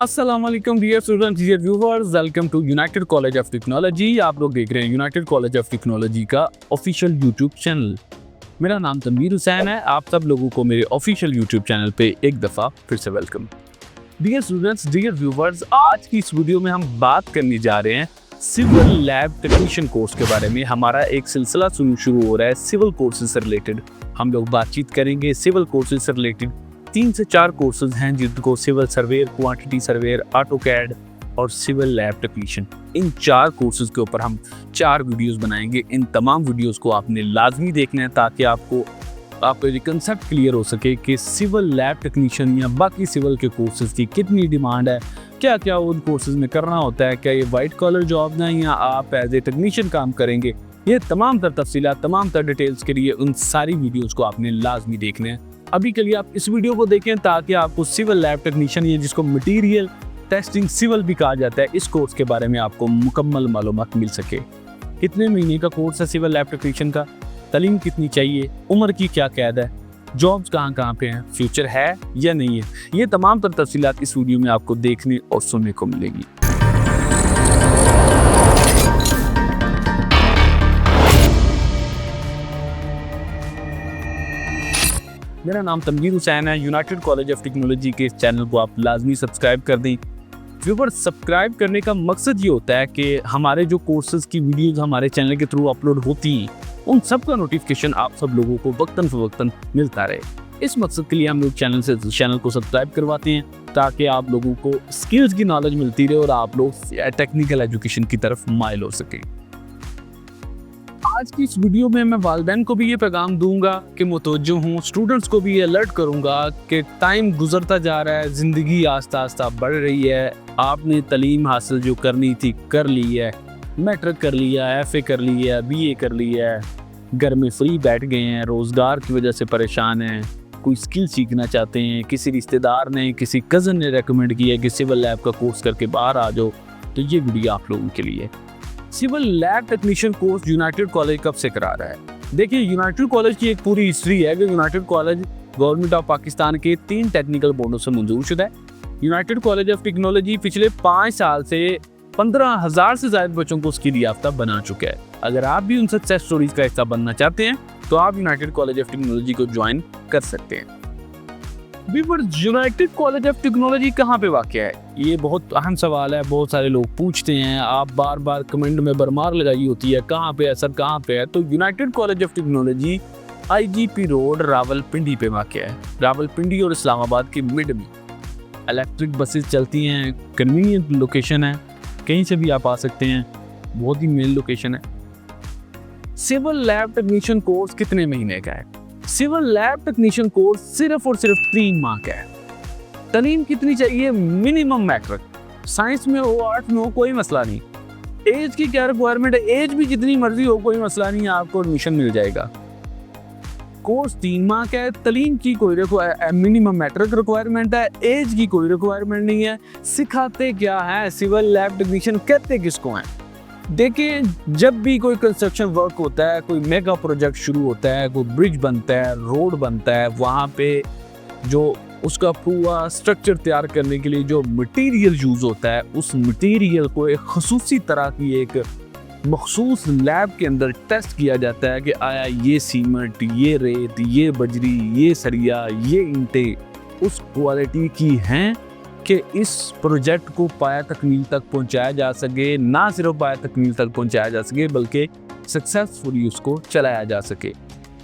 अस्सलाम वालेकुम dear students, dear viewers, welcome to united college of technology. आप लोग देख रहे हैं यूनाइटेड कॉलेज ऑफ टेक्नोलॉजी का ऑफिशियल यूट्यूब चैनल। मेरा नाम तनवीर हुसैन है। आप सब लोगों को मेरे ऑफिशियल यूट्यूब चैनल पे एक दफ़ा फिर से welcome. Dear students, dear viewers, आज की इस वीडियो में हम बात करने जा रहे हैं सिविल लैब टेक्नीशियन कोर्स के बारे में। हमारा एक सिलसिला शुरू हो रहा है सिविल कोर्सेज से रिलेटेड। हम लोग बातचीत करेंगे सिविल कोर्सेज से रिलेटेड। 3 से 4 कोर्सेज हैं जिनको civil surveyor, quantity surveyor, AutoCAD और सिविल लैब टेक्नीशियन, इन 4 कोर्सेज के ऊपर हम 4 वीडियोस बनाएंगे। इन तमाम वीडियोस को आपने लाजमी देखना है ताकि आपको ये कंसेप्ट क्लियर हो सके कि सिविल लैब टेक्नीशियन या बाकी सिविल के कोर्सेज की कितनी डिमांड है, क्या क्या उन कोर्सेज में करना होता है, क्या ये वाइट कॉलर जॉब हैं या आप एज ए टेक्नीशियन काम करेंगे। ये तमाम तर तफसीलात, तमाम तर डिटेल्स के लिए उन सारी वीडियोज़ को आपने लाजमी देखना है। अभी के लिए आप इस वीडियो को देखें ताकि आपको सिविल लैब टेक्नीशियन, ये जिसको मटेरियल टेस्टिंग सिविल भी कहा जाता है, इस कोर्स के बारे में आपको मुकम्मल मालूमात मिल सके। कितने महीने का कोर्स है सिविल लैब टेक्नीशियन का, तालीम कितनी चाहिए, उम्र की क्या कैद है, जॉब्स कहाँ पे हैं, फ्यूचर है या नहीं है, ये तमाम तर तफसीलात इस वीडियो में आपको देखने और सुनने को मिलेगी। मेरा नाम तनवीर हुसैन है। यूनाइटेड कॉलेज ऑफ टेक्नोलॉजी के इस चैनल को आप लाजमी सब्सक्राइब कर दें। व्यूअर्स, सब्सक्राइब करने का मकसद ये होता है कि हमारे जो कोर्सेज की वीडियोस हमारे चैनल के थ्रू अपलोड होती हैं, उन सब का नोटिफिकेशन आप सब लोगों को वक्तन फवक्तन मिलता रहे। इस मकसद के लिए हम लोग चैनल को सब्सक्राइब करवाते हैं ताकि आप लोगों को स्किल्स की नॉलेज मिलती रहे और आप लोग टेक्निकल एजुकेशन की तरफ माइल हो सके। आज की इस वीडियो में मैं वालिदैन को भी ये पैगाम दूंगा कि मुतवज्जो हूँ, स्टूडेंट्स को भी ये अलर्ट करूंगा कि टाइम गुजरता जा रहा है, ज़िंदगी आस्ता आस्ता बढ़ रही है। आपने तालीम हासिल जो करनी थी कर ली है, मैट्रिक कर लिया, FA कर लिया, BA कर लिया है, घर में फ्री बैठ गए हैं, रोज़गार की वजह से परेशान हैं, कोई स्किल सीखना चाहते हैं, किसी रिश्तेदार ने, किसी कज़न ने रेकमेंड किया कि सिविल लैब का कोर्स करके बाहर आ जाओ, तो ये वीडियो आप लोगों के लिए। Civil lab technician course united college कब से करा रहा है? देखिए, यूनाइटेड कॉलेज की एक पूरी हिस्ट्री है कि United college government of Pakistan के 3 टेक्निकल बोर्डों से मंजूर शुदा है। यूनाइटेड कॉलेज ऑफ टेक्नोलॉजी पिछले 5 साल से 15,000 से ज्यादा बच्चों को स्किल याफ्ता बना चुका है। अगर आप भी उन सक्सेस स्टोरीज का हिस्सा बनना चाहते हैं तो आप यूनाइटेड कॉलेज ऑफ टेक्नोलॉजी को ज्वाइन कर सकते हैं। यूनाइटेड कॉलेज ऑफ टेक्नोलॉजी कहाँ पे वाक़या है? ये बहुत अहम सवाल है, बहुत सारे लोग पूछते हैं, आप बार बार कमेंट में भरमार लगाई होती है कहाँ पे है सर, कहाँ पे है। तो United college of technology IGP road, Rawalpindi पे वाक़या है। रावलपिंडी और इस्लामाबाद के मिड में इलेक्ट्रिक बसेस चलती हैं, कन्वीनियंट लोकेशन है, कहीं से भी आप आ सकते हैं, बहुत ही मेन लोकेशन है। सिविल लैब टेक्नीशियन कोर्स कितने महीने का है? सिविल लैब टेक्नीशियन कोर्स सिर्फ और सिर्फ 3 माह का है। तालीम कितनी चाहिए? मिनिमम मैट्रिक, साइंस में हो, आर्ट्स में हो, कोई मसला नहीं। एज की क्या रिक्वायरमेंट है? एज भी जितनी मर्जी हो, कोई मसला नहीं, आपको एडमिशन मिल जाएगा। कोर्स 3 माह का है। तालीम की कोई मिनिमम मैट्रिक रिक्वायरमेंट है, एज की कोई रिक्वायरमेंट नहीं है। सिखाते क्या है? सिविल लैब टेक्नीशियन कहते किसको हैं? देखिए, जब भी कोई कंस्ट्रक्शन वर्क होता है, कोई मेगा प्रोजेक्ट शुरू होता है, कोई ब्रिज बनता है, रोड बनता है, वहाँ पे जो उसका पूरा स्ट्रक्चर तैयार करने के लिए जो मटेरियल यूज़ होता है, उस मटेरियल को एक खसूसी तरह की एक मखसूस लैब के अंदर टेस्ट किया जाता है कि आया ये सीमेंट, ये रेत, ये बजरी, ये सरिया, ये ईंटें उस क्वालिटी की हैं कि इस प्रोजेक्ट को पाया तकमील तक पहुंचाया जा सके। ना सिर्फ पाया तकमील तक पहुंचाया जा सके बल्कि सक्सेसफुली उसको चलाया जा सके।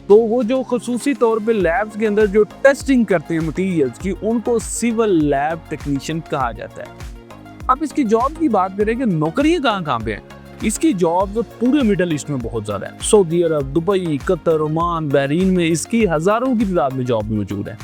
तो वो जो खसूसी तौर पे लैब्स के अंदर जो टेस्टिंग करते हैं मटीरियल्स की, उनको सिविल लैब टेक्नीशियन कहा जाता है। अब इसकी जॉब की बात करें कि नौकरियां कहाँ पे हैं, इसकी जॉब पूरे मिडल ईस्ट में बहुत ज़्यादा है। सऊदी अरब, दुबई, कतर, ओमान, बहरीन में इसकी हज़ारों की तादाद में जॉब मौजूद है।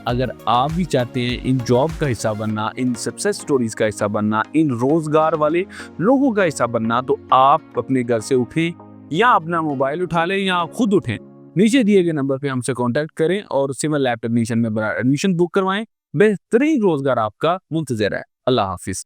अगर आप भी चाहते हैं इन जॉब का हिस्सा बनना, इन सक्सेस स्टोरीज का हिस्सा बनना, इन रोजगार वाले लोगों का हिस्सा बनना, तो आप अपने घर से उठें या अपना मोबाइल उठा लें या खुद उठें, नीचे दिए गए नंबर पे हमसे कांटेक्ट करें और सिविल लैब टेक्नीशियन में एडमिशन बुक करवाएं। बेहतरीन रोजगार आपका मुंतज़िर है। अल्लाह हाफिज।